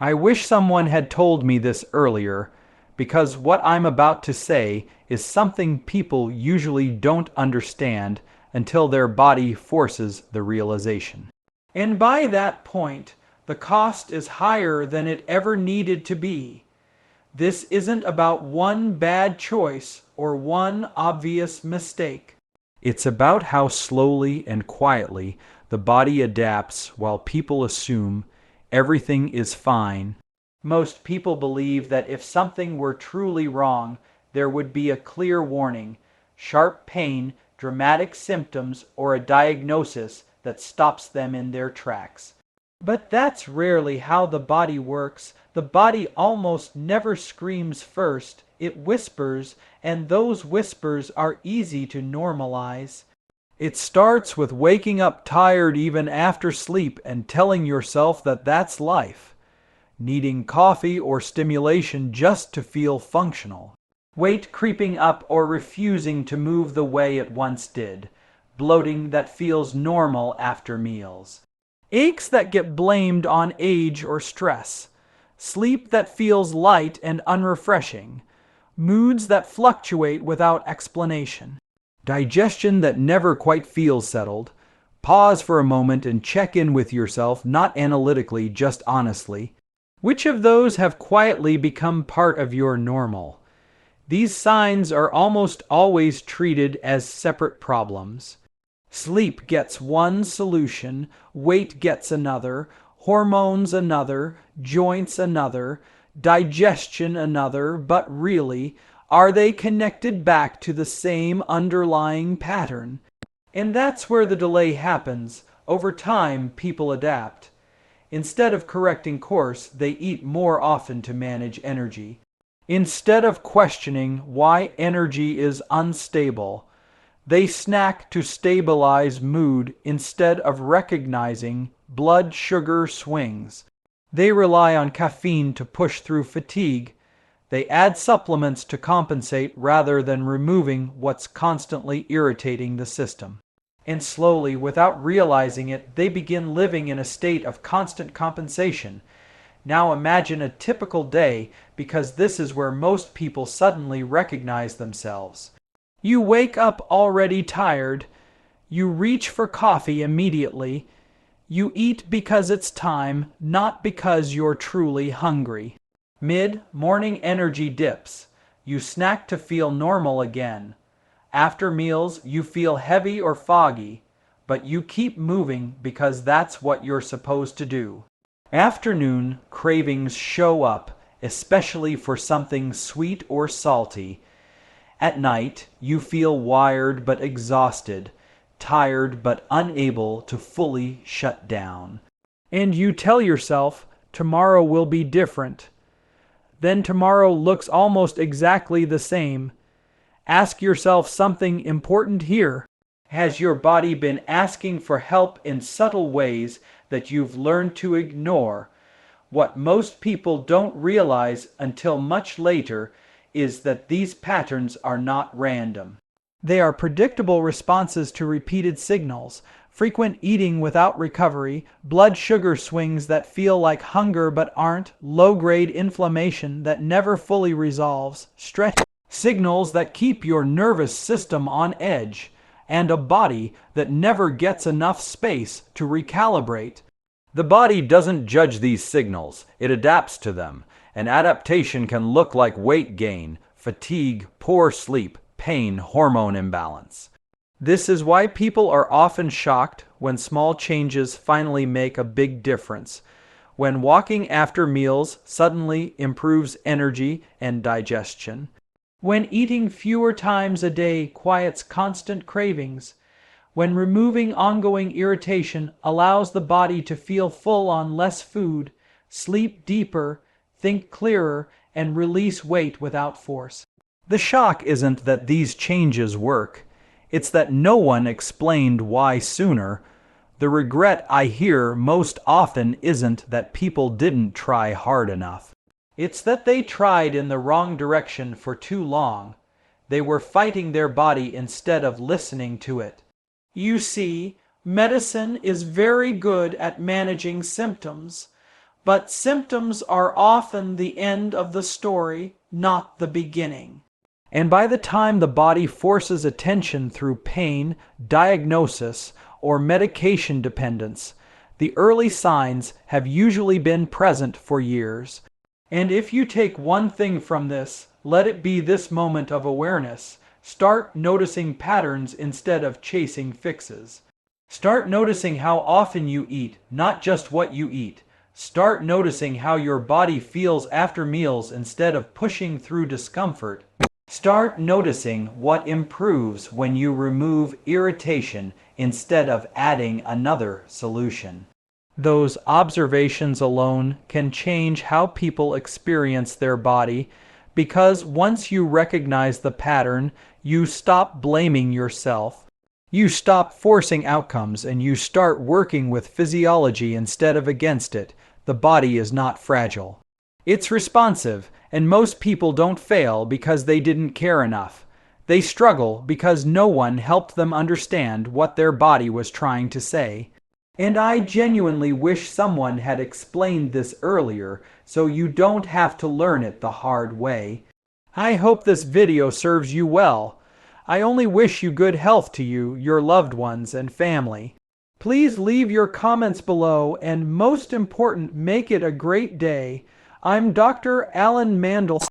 I wish someone had told me this earlier, because what I'm about to say is something people usually don't understand until their body forces the realization. And by that point, the cost is higher than it ever needed to be. This isn't about one bad choice or one obvious mistake. It's about how slowly and quietly the body adapts while people assume everything is fine. Most people believe that if something were truly wrong, there would be a clear warning, sharp pain, dramatic symptoms, or a diagnosis that stops them in their tracks. But that's rarely how the body works. The body almost never screams first. It whispers, and those whispers are easy to normalize. It starts with waking up tired even after sleep and telling yourself that that's life. Needing coffee or stimulation just to feel functional. Weight creeping up or refusing to move the way it once did. Bloating that feels normal after meals. Aches that get blamed on age or stress. Sleep that feels light and unrefreshing. Moods that fluctuate without explanation. Digestion that never quite feels settled. Pause for a moment and check in with yourself, not analytically, just honestly. Which of those have quietly become part of your normal? These signs are almost always treated as separate problems. Sleep gets one solution, weight gets another, hormones another, joints another, digestion another, but really, are they connected back to the same underlying pattern? And that's where the delay happens. Over time, people adapt. Instead of correcting course, they eat more often to manage energy. Instead of questioning why energy is unstable, they snack to stabilize mood instead of recognizing blood sugar swings. They rely on caffeine to push through fatigue. They add supplements to compensate rather than removing what's constantly irritating the system. And slowly, without realizing it, they begin living in a state of constant compensation. Now imagine a typical day, because this is where most people suddenly recognize themselves. You wake up already tired. You reach for coffee immediately. You eat because it's time, not because you're truly hungry. Mid-morning energy dips. You snack to feel normal again. After meals, you feel heavy or foggy, but you keep moving because that's what you're supposed to do. Afternoon cravings show up, especially for something sweet or salty. At night, you feel wired but exhausted, tired but unable to fully shut down. And you tell yourself, tomorrow will be different. Then tomorrow looks almost exactly the same. Ask yourself something important here. Has your body been asking for help in subtle ways that you've learned to ignore? What most people don't realize until much later is that these patterns are not random. They are predictable responses to repeated signals, frequent eating without recovery, blood sugar swings that feel like hunger but aren't, low-grade inflammation that never fully resolves, stress signals that keep your nervous system on edge, and a body that never gets enough space to recalibrate. The body doesn't judge these signals, it adapts to them. An adaptation can look like weight gain, fatigue, poor sleep, pain, hormone imbalance. This is why people are often shocked when small changes finally make a big difference. When walking after meals suddenly improves energy and digestion. When eating fewer times a day quiets constant cravings. When removing ongoing irritation allows the body to feel full on less food, sleep deeper, think clearer, and release weight without force. The shock isn't that these changes work. It's that no one explained why sooner. The regret I hear most often isn't that people didn't try hard enough. It's that they tried in the wrong direction for too long. They were fighting their body instead of listening to it. You see, medicine is very good at managing symptoms, But symptoms are often the end of the story, not the beginning. And by the time the body forces attention through pain, diagnosis, or medication dependence, the early signs have usually been present for years. And if you take one thing from this, let it be this moment of awareness. Start noticing patterns instead of chasing fixes. Start noticing how often you eat, not just what you eat. Start noticing how your body feels after meals instead of pushing through discomfort. Start noticing what improves when you remove irritation instead of adding another solution. Those observations alone can change how people experience their body, because once you recognize the pattern, you stop blaming yourself. You stop forcing outcomes and you start working with physiology instead of against it. The body is not fragile. It's responsive, and most people don't fail because they didn't care enough. They struggle because no one helped them understand what their body was trying to say. And I genuinely wish someone had explained this earlier so you don't have to learn it the hard way. I hope this video serves you well. I only wish you good health to you, your loved ones, and family. Please leave your comments below, and most important, make it a great day. I'm Dr. Alan Mandel.